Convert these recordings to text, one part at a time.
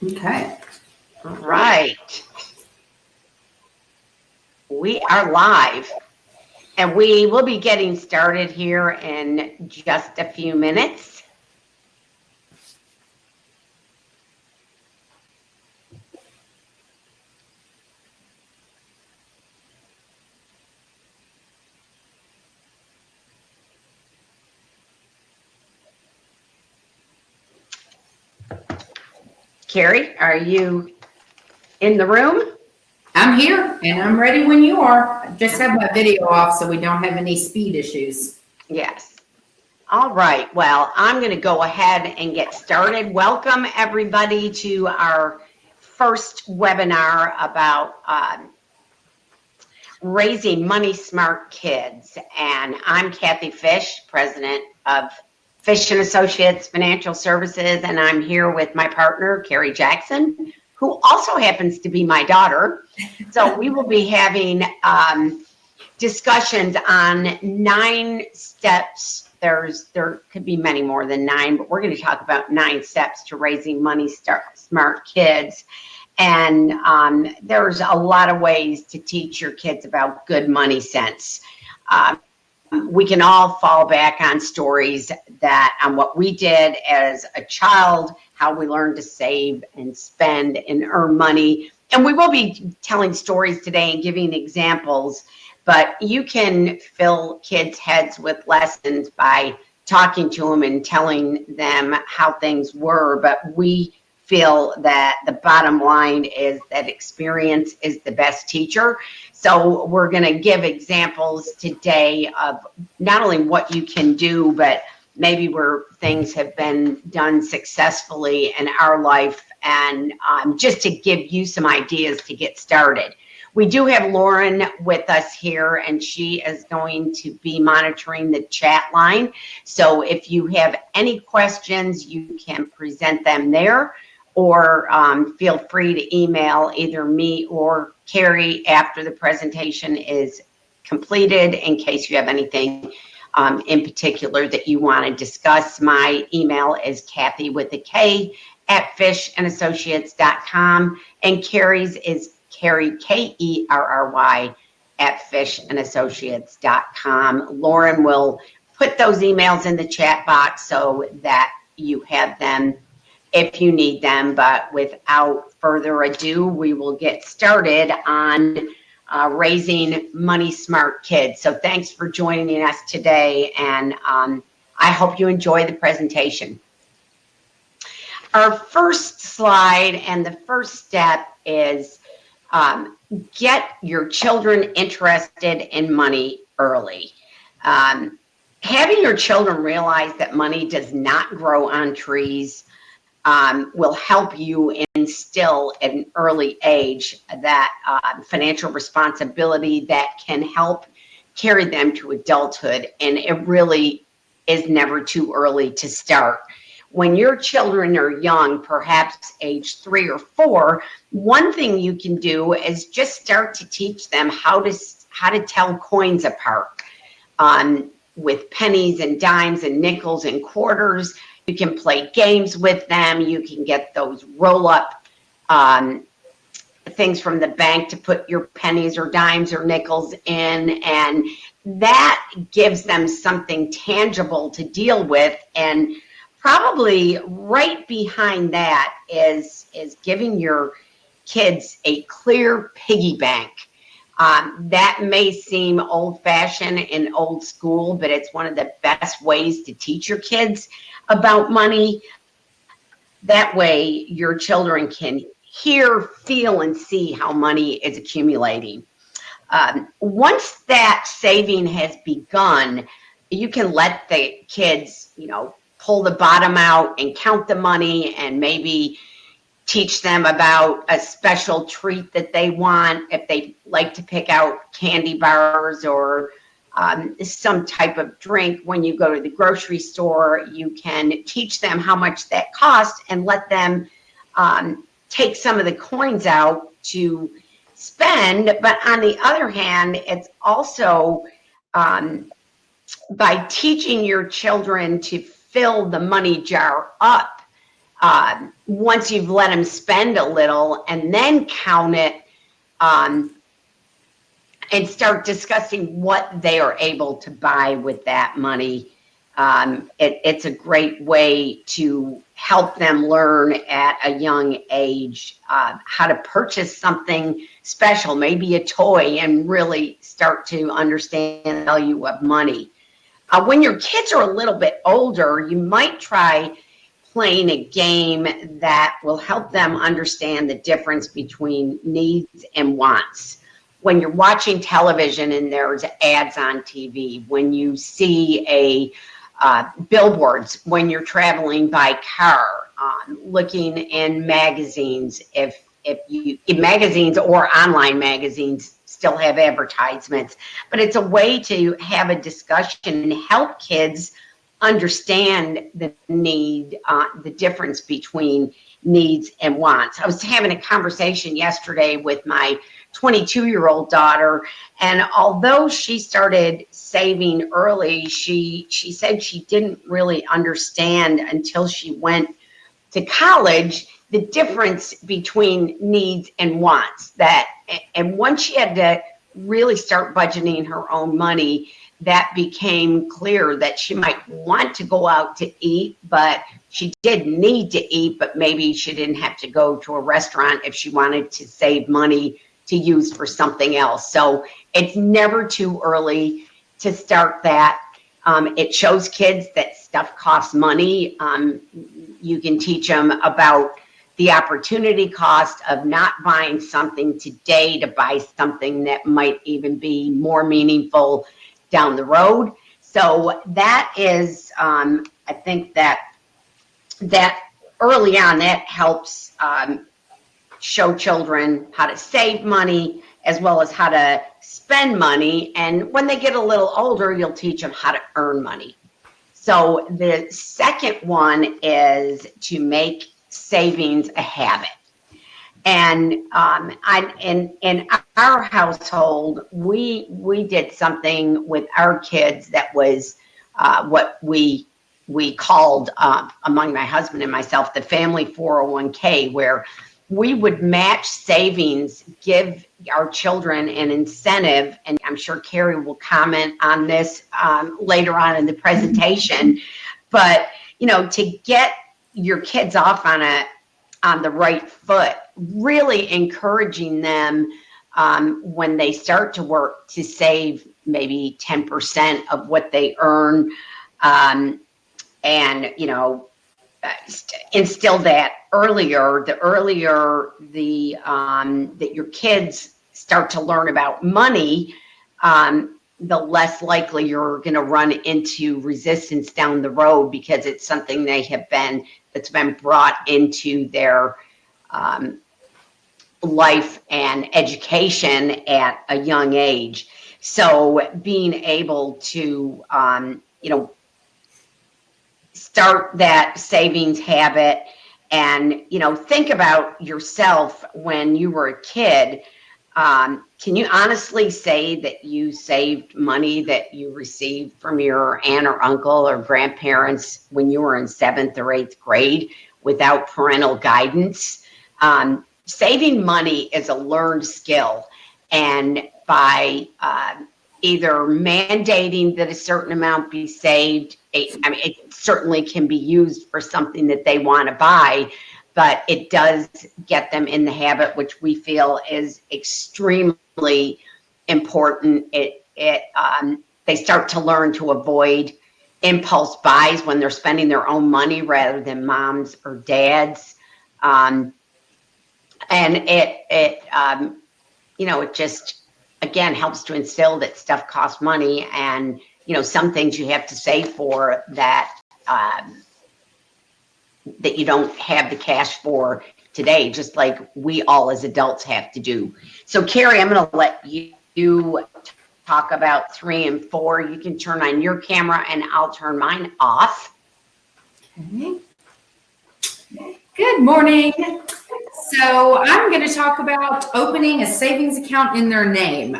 Okay. All right. We are live, and we will be getting started here in just a few minutes. Kerry, are you in the room? I'm here and I'm ready when you are. I just have my video off so we don't have any speed issues. Yes. All right. Well, I'm going to go ahead and get started. Welcome, everybody, to our first webinar about raising money smart kids. And I'm Kathy Fish, president of Fish and Associates Financial Services, and I'm here with my partner, Kerry Jackson, who also happens to be my daughter. So we will be having discussions on 9 steps. There could be many more than 9, but we're going to talk about 9 steps to raising money smart kids. And there's a lot of ways to teach your kids about good money sense. We can all fall back on stories on what we did as a child, how we learned to save and spend and earn money. And we will be telling stories today and giving examples, but you can fill kids' heads with lessons by talking to them and telling them how things were. But we feel that the bottom line is that experience is the best teacher. So we're going to give examples today of not only what you can do, but maybe where things have been done successfully in our life, and just to give you some ideas to get started. We do have Lauren with us here, and she is going to be monitoring the chat line. So if you have any questions, you can present them there, or feel free to email either me or Kerry after the presentation is completed in case you have anything in particular that you want to discuss. My email is Kathy with a K at fishandassociates.com, and Kerry's is Kerry, Kerry, at fishandassociates.com. Lauren will put those emails in the chat box so that you have them if you need them. But without further ado, we will get started on raising money smart kids. So thanks for joining us today, and I hope you enjoy the presentation. Our first slide and the first step is get your children interested in money early. Having your children realize that money does not grow on trees will help you instill at an early age that financial responsibility that can help carry them to adulthood. And it really is never too early to start. When your children are young, perhaps age 3 or 4, one thing you can do is just start to teach them how to tell coins apart with pennies and dimes and nickels and quarters. You can play games with them. You can get those roll-up things from the bank to put your pennies or dimes or nickels in, and that gives them something tangible to deal with. And probably right behind that is giving your kids a clear piggy bank. That may seem old-fashioned and old school, but it's one of the best ways to teach your kids about money. That way your children can hear, feel, and see how money is accumulating. Once that saving has begun, you can let the kids, pull the bottom out and count the money, and maybe teach them about a special treat that they want. If they like to pick out candy bars or some type of drink when you go to the grocery store, you can teach them how much that costs and let them take some of the coins out to spend. But on the other hand, it's also by teaching your children to fill the money jar up, once you've let them spend a little and then count it, and start discussing what they are able to buy with that money. It's a great way to help them learn at a young age how to purchase something special, maybe a toy, and really start to understand the value of money. When your kids are a little bit older, you might try playing a game that will help them understand the difference between needs and wants. When you're watching television and there's ads on TV, when you see billboards, when you're traveling by car, looking in magazines, if magazines or online magazines still have advertisements, but it's a way to have a discussion and help kids understand the need, the difference between needs and wants. I was having a conversation yesterday with my 22-year-old daughter, and although she started saving early, she said she didn't really understand until she went to college the difference between needs and wants. And once she had to really start budgeting her own money, that became clear that she might want to go out to eat, but she did need to eat, but maybe she didn't have to go to a restaurant if she wanted to save money to use for something else. So it's never too early to start that. It shows kids that stuff costs money. You can teach them about the opportunity cost of not buying something today to buy something that might even be more meaningful down the road. So that is, I think that early on, that helps show children how to save money as well as how to spend money. And when they get a little older, you'll teach them how to earn money. So the second one is to make savings a habit. And in our household, we did something with our kids that was what we called, among my husband and myself, the family 401k, where we would match savings, give our children an incentive, and I'm sure Kerry will comment on this later on in the presentation, but to get your kids off on the right foot, really encouraging them when they start to work to save maybe 10% of what they earn, and instill that earlier. The earlier that your kids start to learn about money, the less likely you're going to run into resistance down the road, because it's something that's been brought into their life and education at a young age. So being able to start that savings habit, and think about yourself when you were a kid. Can you honestly say that you saved money that you received from your aunt or uncle or grandparents when you were in 7th or 8th grade without parental guidance? Saving money is a learned skill, and by either mandating that a certain amount be saved, it certainly can be used for something that they want to buy, but it does get them in the habit, which we feel is extremely important. They start to learn to avoid impulse buys when they're spending their own money rather than mom's or dad's. And it just, again, helps to instill that stuff costs money, and some things you have to save for that you don't have the cash for today, just like we all as adults have to do. So Kerry, I'm going to let you talk about 3 and 4. You can turn on your camera and I'll turn mine off. Okay. Good morning. So I'm going to talk about opening a savings account in their name.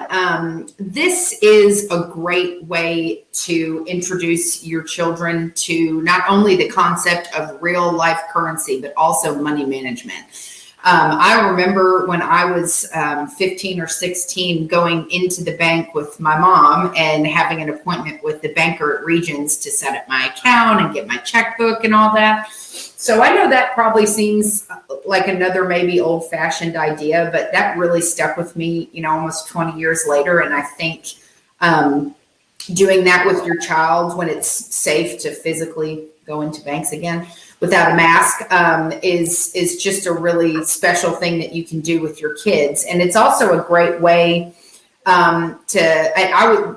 This is a great way to introduce your children to not only the concept of real life currency, but also money management. I remember when I was 15 or 16 going into the bank with my mom and having an appointment with the banker at Regions to set up my account and get my checkbook and all that. So I know that probably seems like another maybe old-fashioned idea, but that really stuck with me, almost 20 years later. And I think doing that with your child when it's safe to physically go into banks again without a mask is just a really special thing that you can do with your kids. And it's also a great way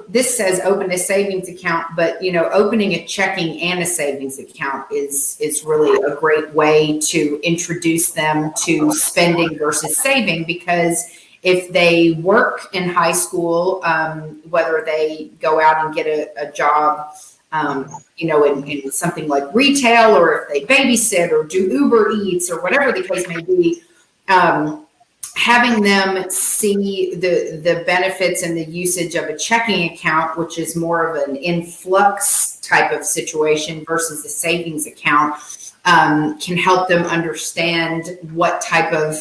this says open a savings account, but opening a checking and a savings account is really a great way to introduce them to spending versus saving, because if they work in high school, whether they go out and get a job, in something like retail, or if they babysit or do Uber Eats or whatever the case may be, having them see the benefits and the usage of a checking account, which is more of an influx type of situation versus a savings account, can help them understand what type of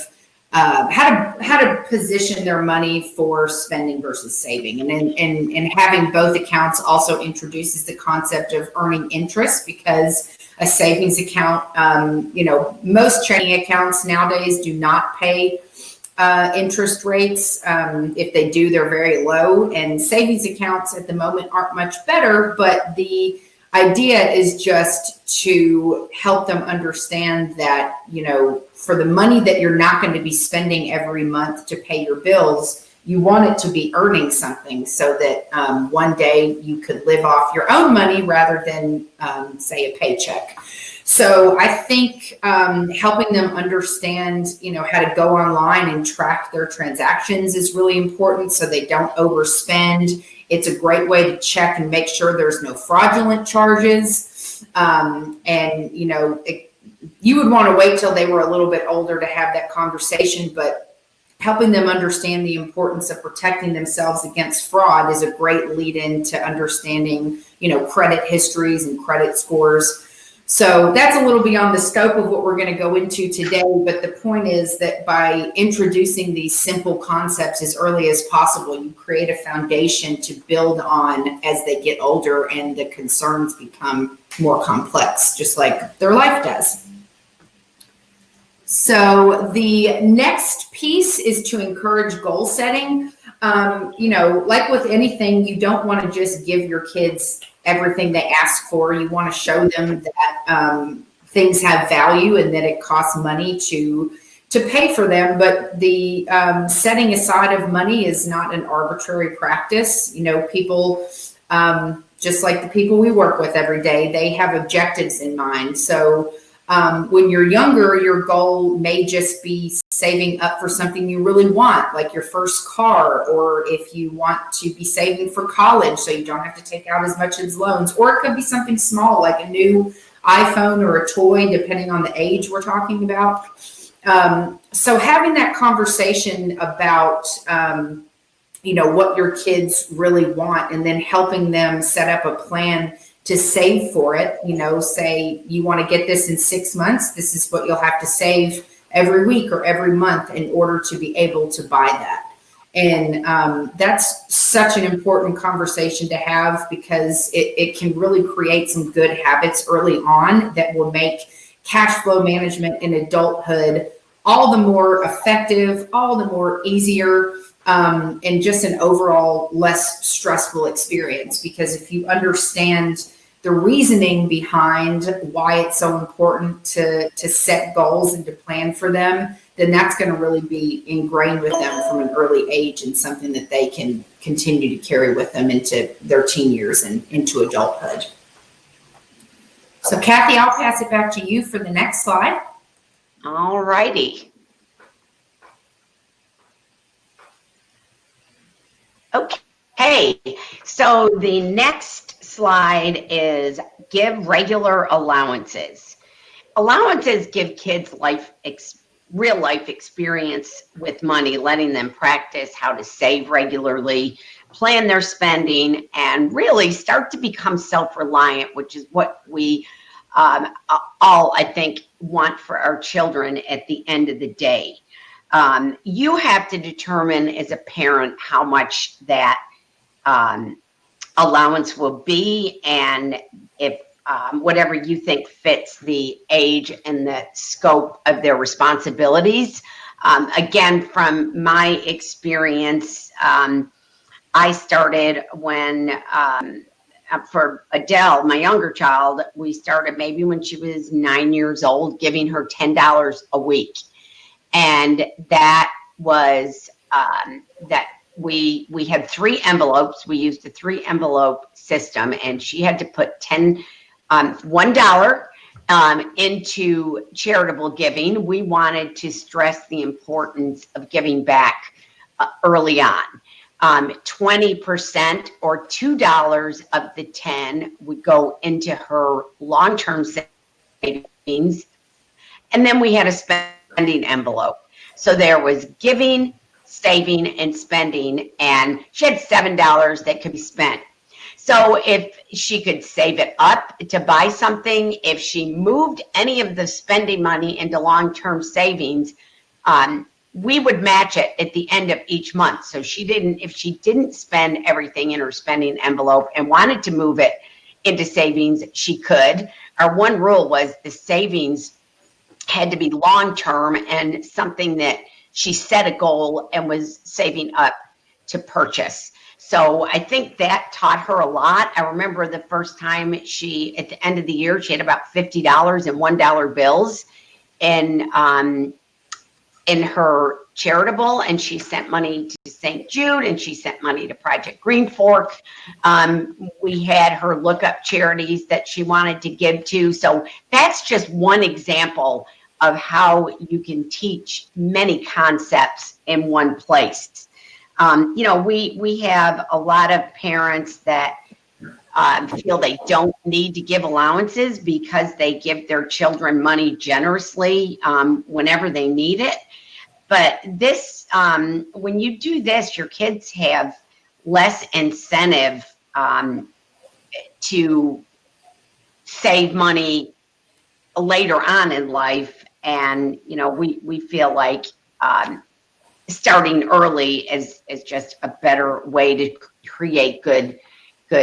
how to position their money for spending versus saving. And having both accounts also introduces the concept of earning interest, because a savings account, most checking accounts nowadays do not pay interest rates. If they do, they're very low, and savings accounts at the moment aren't much better, but the idea is just to help them understand that, for the money that you're not going to be spending every month to pay your bills, you want it to be earning something, so that one day you could live off your own money rather than, say, a paycheck. So I think helping them understand, how to go online and track their transactions is really important, so they don't overspend. It's a great way to check and make sure there's no fraudulent charges. You would want to wait till they were a little bit older to have that conversation, but helping them understand the importance of protecting themselves against fraud is a great lead in to understanding, credit histories and credit scores. So that's a little beyond the scope of what we're going to go into today. But the point is that by introducing these simple concepts as early as possible, you create a foundation to build on as they get older and the concerns become more complex, just like their life does. So the next piece is to encourage goal setting. Like with anything, you don't want to just give your kids everything they ask for. You want to show them that things have value and that it costs money to pay for them. But the setting aside of money is not an arbitrary practice. People, just like the people we work with every day, they have objectives in mind. So when you're younger, your goal may just be saving up for something you really want, like your first car, or if you want to be saving for college so you don't have to take out as much as loans, or it could be something small like a new iPhone or a toy, depending on the age we're talking about. So having that conversation about, what your kids really want, and then helping them set up a plan to save for it. Say you want to get this in 6 months, this is what you'll have to save every week or every month in order to be able to buy that. And that's such an important conversation to have, because it can really create some good habits early on that will make cash flow management in adulthood all the more effective, all the more easier, and just an overall less stressful experience. Because if you understand the reasoning behind why it's so important to set goals and to plan for them, then that's going to really be ingrained with them from an early age, and something that they can continue to carry with them into their teen years and into adulthood. So Kathy, I'll pass it back to you for the next slide. All righty. Okay, so the next slide is give regular allowances. allowances give kids real life experience with money, letting them practice how to save regularly, plan their spending, and really start to become self-reliant, which is what we all, I think, want for our children at the end of the day. You have to determine as a parent how much that allowance will be, and if whatever you think fits the age and the scope of their responsibilities. Again, from my experience, I started when, for Adele, my younger child, we started maybe when she was 9 years old, giving her $10 a week. And that was that we had 3 envelopes. We used a 3 envelope system, and she had to put $1 into charitable giving. We wanted to stress the importance of giving back early on. 20% or $2 of the 10 would go into her long-term savings. And then we had a spending envelope. So there was giving, saving, and spending, and she had $7 that could be spent. So if she could save it up to buy something, if she moved any of the spending money into long-term savings, we would match it at the end of each month. So if she didn't spend everything in her spending envelope and wanted to move it into savings, she could. Our one rule was the savings had to be long-term and something that she set a goal and was saving up to purchase. So I think that taught her a lot. I remember the first time at the end of the year, she had about $50 in $1 bills in her charitable, and she sent money to St. Jude, and she sent money to Project Green Fork. We had her look up charities that she wanted to give to. So that's just one example of how you can teach many concepts in one place. We have a lot of parents that feel they don't need to give allowances because they give their children money generously whenever they need it. But this, when you do this, your kids have less incentive to save money later on in life. And, we feel like starting early is just a better way to create good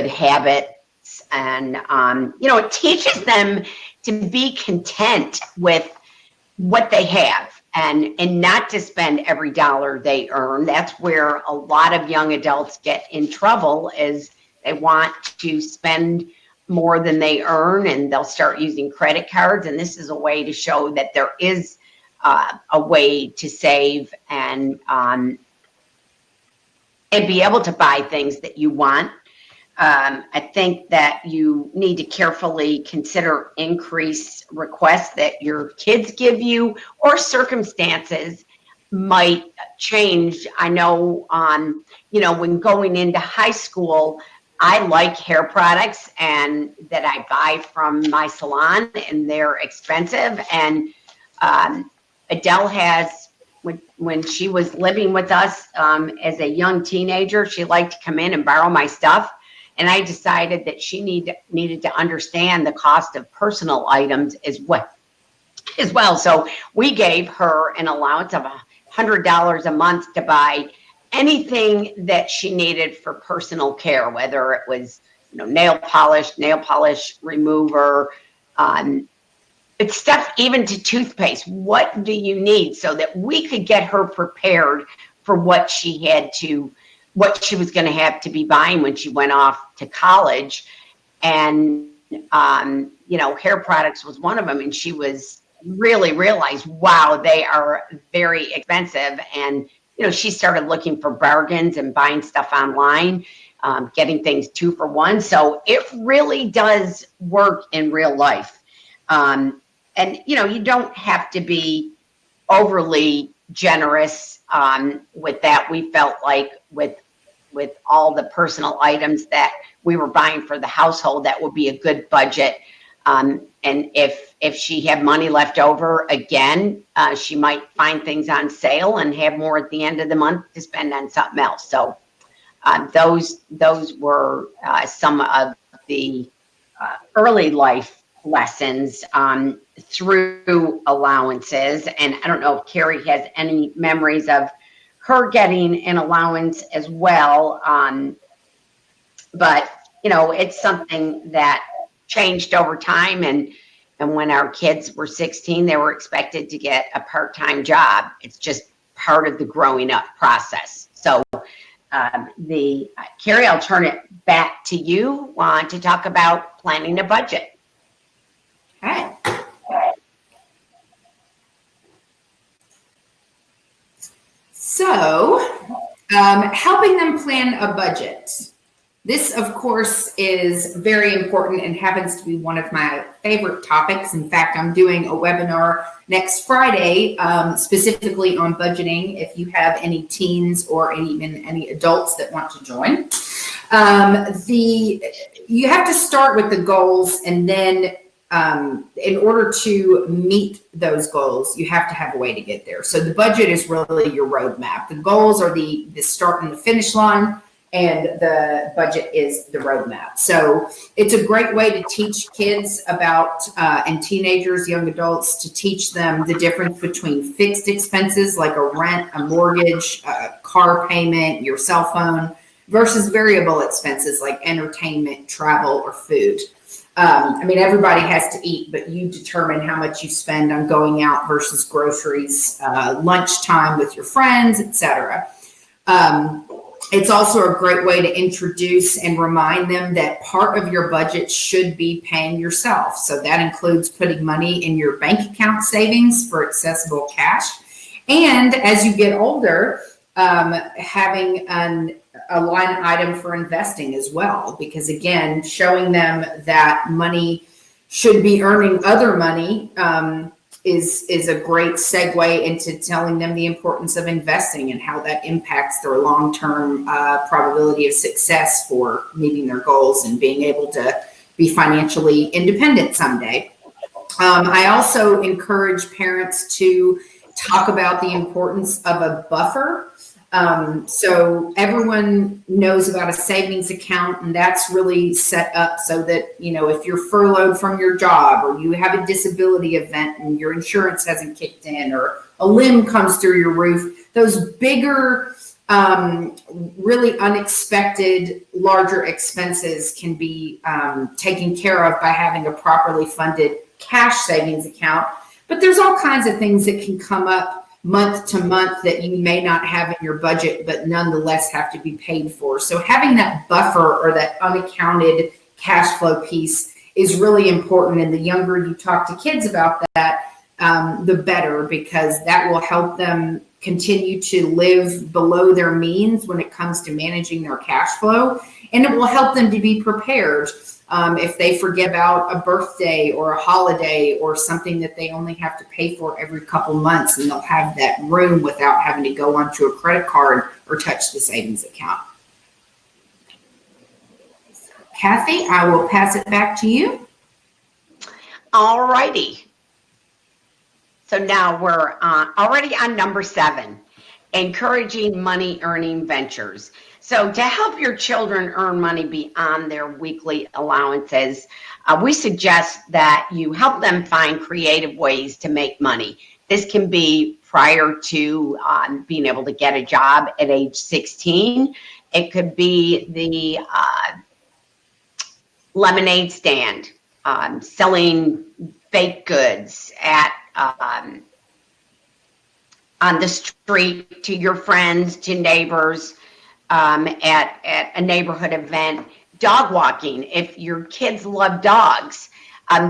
habits. And, it teaches them to be content with what they have and not to spend every dollar they earn. That's where a lot of young adults get in trouble, is they want to spend more than they earn, and they'll start using credit cards. And this is a way to show that there is a way to save and be able to buy things that you want. I think that you need to carefully consider increase requests that your kids give you, or circumstances might change. I know, when going into high school, I like hair products and that I buy from my salon, and they're expensive. And Adele has, when she was living with us as a young teenager, she liked to come in and borrow my stuff. And I decided that she needed to understand the cost of personal items as well. So we gave her an allowance of $100 a month to buy anything that she needed for personal care, whether it was nail polish remover, it's stuff even to toothpaste. What do you need, so that we could get her prepared for what she was going to have to be buying when she went off to college. And hair products was one of them, and she was really realized, wow, they are very expensive. And she started looking for bargains and buying stuff online, getting things 2 for $1. So it really does work in real life. And you don't have to be overly generous with that. We felt like with all the personal items that we were buying for the household, that would be a good budget. And if If she had money left over, again, she might find things on sale and have more at the end of the month to spend on something else. So those were some of the early life lessons through allowances. And I don't know if Kerry has any memories of her getting an allowance as well. But, it's something that changed over time. And when our kids were 16, they were expected to get a part-time job. It's just part of the growing up process. So Kerry, I'll turn it back to you to talk about planning a budget. Okay. So, helping them plan a budget. This, of course, is very important and happens to be one of my favorite topics. In fact, I'm doing a webinar next Friday specifically on budgeting. If you have any teens or even any adults that want to join, you have to start with the goals, and then in order to meet those goals, you have to have a way to get there. So the budget is really your roadmap. The goals are the start and the finish line, and the budget is the roadmap. So it's a great way to teach kids about, and teenagers, young adults, to teach them the difference between fixed expenses like a rent, a mortgage, a car payment, your cell phone, versus variable expenses like entertainment, travel, or food. Everybody has to eat, but you determine how much you spend on going out versus groceries, lunchtime with your friends, etc. It's also a great way to introduce and remind them that part of your budget should be paying yourself. So that includes putting money in your bank account savings for accessible cash. And as you get older, having a line item for investing as well, because again, showing them that money should be earning other money is a great segue into telling them the importance of investing and how that impacts their long-term probability of success for meeting their goals and being able to be financially independent someday. I also encourage parents to talk about the importance of a buffer. So everyone knows about a savings account, and that's really set up so that, if you're furloughed from your job, or you have a disability event and your insurance hasn't kicked in, or a limb comes through your roof, those bigger, really unexpected, larger expenses can be taken care of by having a properly funded cash savings account. But there's all kinds of things that can come up month to month that you may not have in your budget, but nonetheless have to be paid for. So having that buffer or that unaccounted cash flow piece is really important. And the younger you talk to kids about that, the better, because that will help them continue to live below their means when it comes to managing their cash flow. And it will help them to be prepared if they forget about a birthday or a holiday or something that they only have to pay for every couple months, and they'll have that room without having to go onto a credit card or touch the savings account. Kathy, I will pass it back to you. All righty. So now we're already on number 7, encouraging money earning ventures. So to help your children earn money beyond their weekly allowances, we suggest that you help them find creative ways to make money. This can be prior to being able to get a job at age 16. It could be the lemonade stand, selling baked goods at on the street to your friends, to neighbors, at a neighborhood event. Dog walking, if your kids love dogs,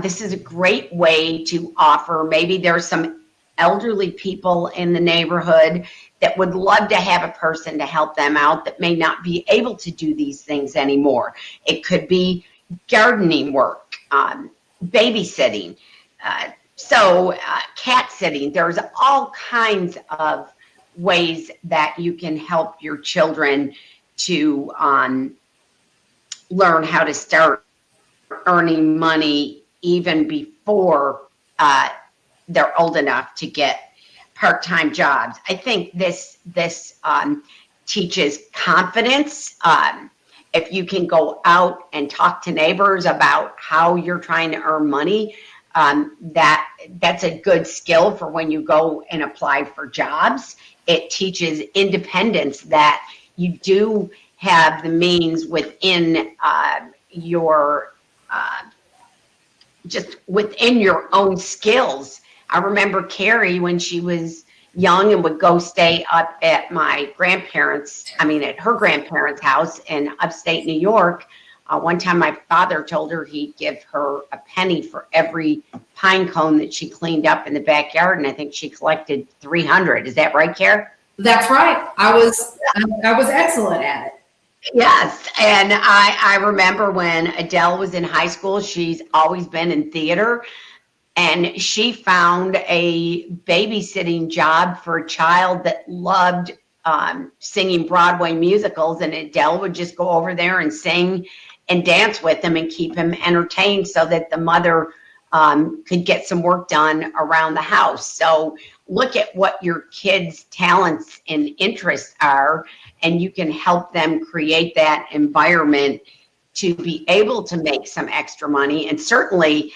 this is a great way to offer. Maybe there's some elderly people in the neighborhood that would love to have a person to help them out that may not be able to do these things anymore. It could be gardening work, babysitting, cat sitting. There's all kinds of ways that you can help your children to learn how to start earning money even before they're old enough to get part-time jobs. I think this teaches confidence. If you can go out and talk to neighbors about how you're trying to earn money, that's a good skill for when you go and apply for jobs. It teaches independence, that you do have the means within your just within your own skills. I remember Carrie, when she was young and would go stay up at at her grandparents' house in upstate New York. One time my father told her he'd give her a penny for every pine cone that she cleaned up in the backyard, and I think she collected 300. Is that right, Carrie? That's right. I was excellent at it. Yes, and I remember when Adele was in high school, she's always been in theater, and she found a babysitting job for a child that loved singing Broadway musicals, and Adele would just go over there and sing and dance with him and keep him entertained so that the mother could get some work done around the house. So look at what your kids' talents and interests are, and you can help them create that environment to be able to make some extra money. And certainly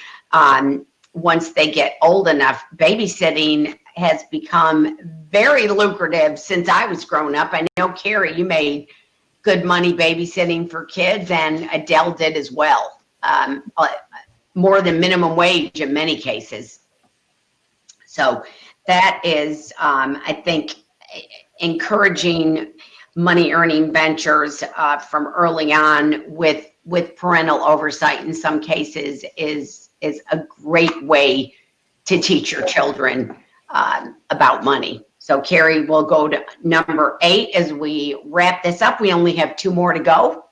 once they get old enough, babysitting has become very lucrative since I was growing up. I know, Carrie, you made good money babysitting for kids, and Adele did as well. More than minimum wage in many cases. So that is, I think, encouraging money earning ventures from early on with parental oversight in some cases is a great way to teach your children about money. So Carrie, we'll go to number 8 as we wrap this up. We only have 2 more to go.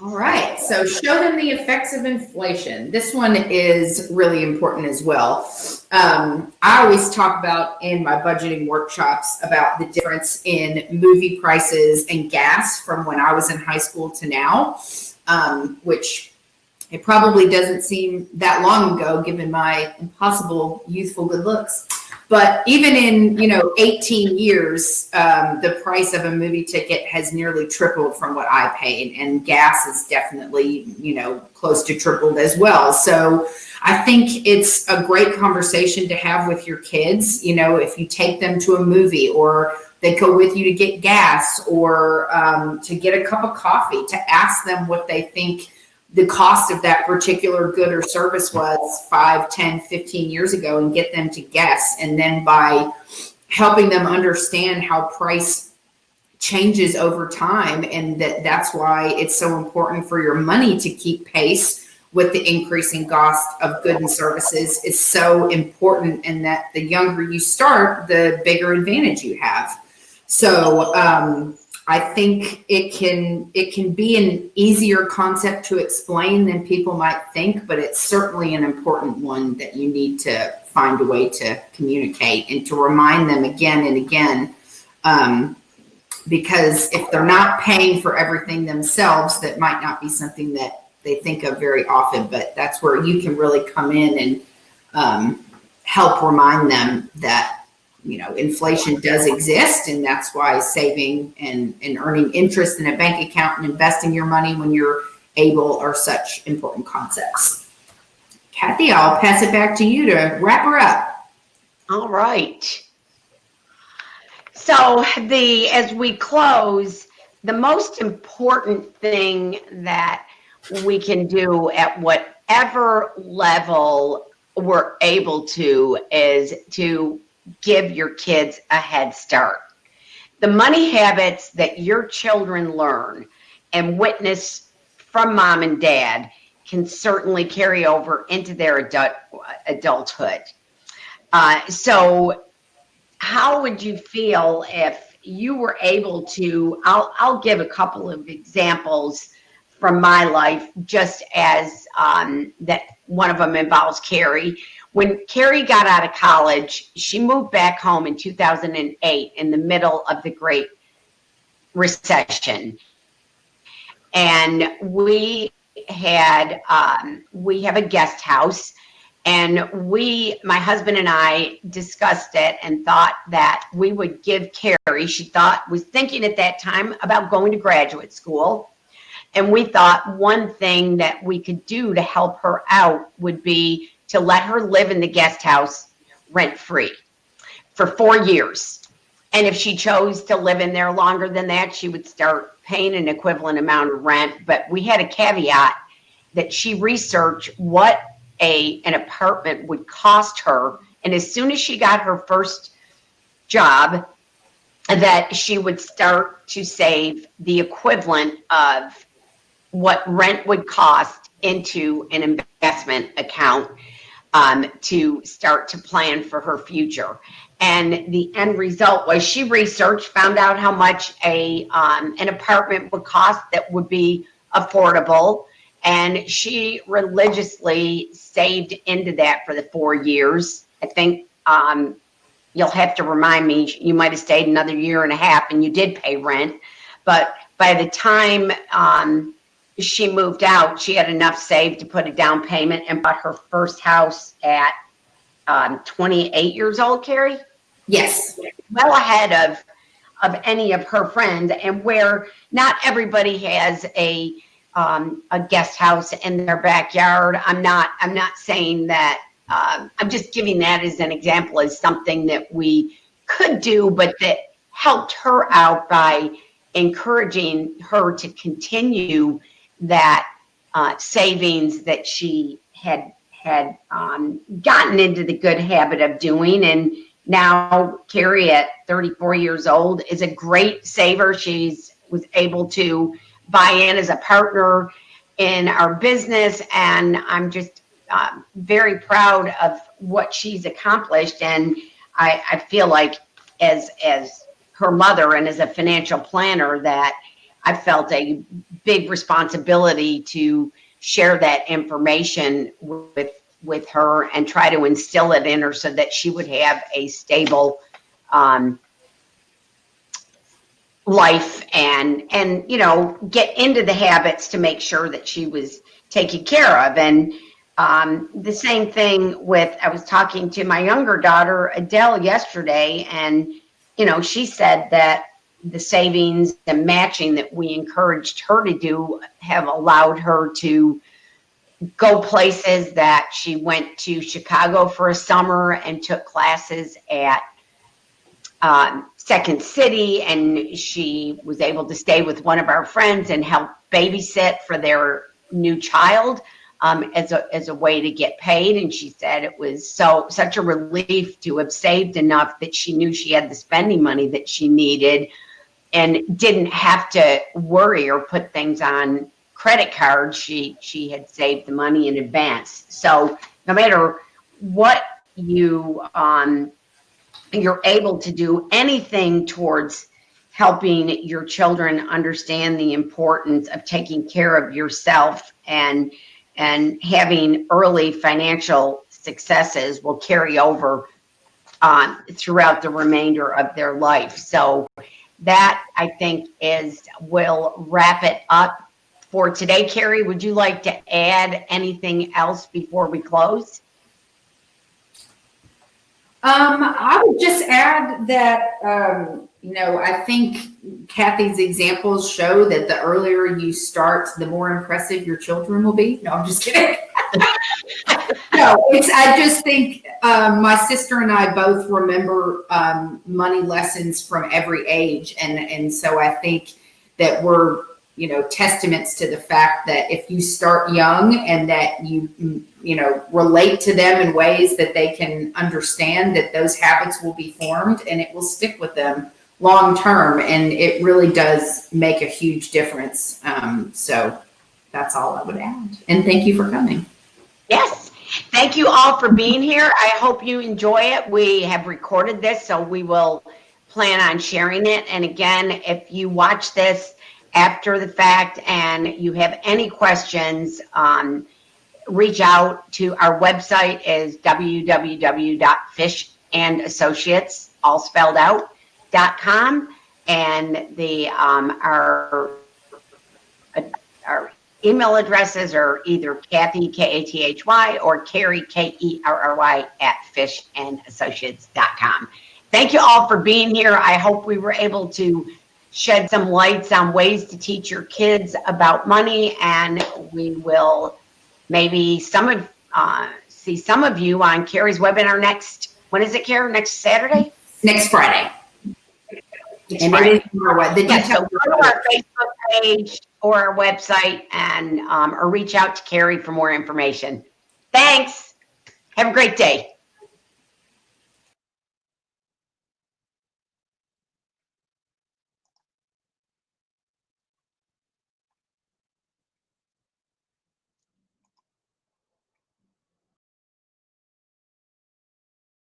All right, so show them the effects of inflation. This one is really important as well. I always talk about in my budgeting workshops about the difference in movie prices and gas from when I was in high school to now, which it probably doesn't seem that long ago given my impossible youthful good looks. But even in, 18 years, the price of a movie ticket has nearly tripled from what I paid, and gas is definitely, close to tripled as well. So I think it's a great conversation to have with your kids. If you take them to a movie, or they go with you to get gas, or to get a cup of coffee, to ask them what they think the cost of that particular good or service was 5, 10, 15 years ago, and get them to guess. And then by helping them understand how price changes over time, and that's why it's so important for your money to keep pace with the increasing cost of goods and services, is so important. And that the younger you start, the bigger advantage you have. So, I think it can be an easier concept to explain than people might think, but it's certainly an important one that you need to find a way to communicate and to remind them again and again. Because if they're not paying for everything themselves, that might not be something that they think of very often, but that's where you can really come in and help remind them that inflation does exist, and that's why saving and earning interest in a bank account and investing your money when you're able are such important concepts. Kathy, I'll pass it back to you to wrap her up. All right. So as we close, the most important thing that we can do at whatever level we're able to is to give your kids a head start. The money habits that your children learn and witness from mom and dad can certainly carry over into their adulthood. So how would you feel if you were able to, I'll give a couple of examples from my life, just as that one of them involves Carrie. When Carrie got out of college, she moved back home in 2008 in the middle of the Great Recession. And we we have a guest house, and my husband and I discussed it and thought that we would give Carrie, was thinking at that time about going to graduate school. And we thought one thing that we could do to help her out would be to let her live in the guest house rent free for 4 years. And if she chose to live in there longer than that, she would start paying an equivalent amount of rent. But we had a caveat that she researched what an apartment would cost her. And as soon as she got her first job, that she would start to save the equivalent of what rent would cost into an investment account to start to plan for her future. And the end result was she researched, found out how much an apartment would cost that would be affordable. And she religiously saved into that for the 4 years. I think you'll have to remind me, you might have stayed another year and a half and you did pay rent. But by the time she moved out, she had enough saved to put a down payment and bought her first house at 28 years old, Carrie? Yes. Well ahead of any of her friends, and where not everybody has a guest house in their backyard. I'm not saying that. I'm just giving that as an example, as something that we could do, but that helped her out by encouraging her to continue that savings that she had gotten into the good habit of doing. And now Carrie, at 34 years old, is a great saver. Was able to buy in as a partner in our business, and I'm just very proud of what she's accomplished. And I feel like as her mother and as a financial planner, that I felt a big responsibility to share that information with her and try to instill it in her so that she would have a stable life and get into the habits to make sure that she was taken care of. And the same thing I was talking to my younger daughter, Adele, yesterday, and she said that the savings and matching that we encouraged her to do have allowed her to go places. That she went to Chicago for a summer and took classes at Second City, and she was able to stay with one of our friends and help babysit for their new child as a way to get paid. And she said it was such a relief to have saved enough that she knew she had the spending money that she needed and didn't have to worry or put things on credit cards. She had saved the money in advance. So no matter what you're able to do anything towards helping your children understand the importance of taking care of yourself and having early financial successes will carry over throughout the remainder of their life. So that, I think, will wrap it up for today. Carrie, would you like to add anything else before we close? I would just add that, I think Kathy's examples show that the earlier you start, the more impressive your children will be. No, I'm just kidding. I just think my sister and I both remember money lessons from every age. And so I think that we're, testaments to the fact that if you start young and that you relate to them in ways that they can understand, that those habits will be formed and it will stick with them long term. And it really does make a huge difference. So that's all I would add. And thank you for coming. Yes. Thank you all for being here. I hope you enjoy it. We have recorded this, so we will plan on sharing it. And again, if you watch this after the fact and you have any questions, reach out to our website is www.fishandassociates, all spelled out, .com. And our email addresses are either Kathy, Kathy, or Kerry, Kerry at fishandassociates.com. Thank you all for being here. I hope we were able to shed some lights on ways to teach your kids about money, and we will maybe see some of you on Kerry's webinar next. When is it, Kerry? Next Saturday? Next Friday. Next Friday. So go to our Facebook page or our website and or reach out to Kerry for more information. Thanks. Have a great day.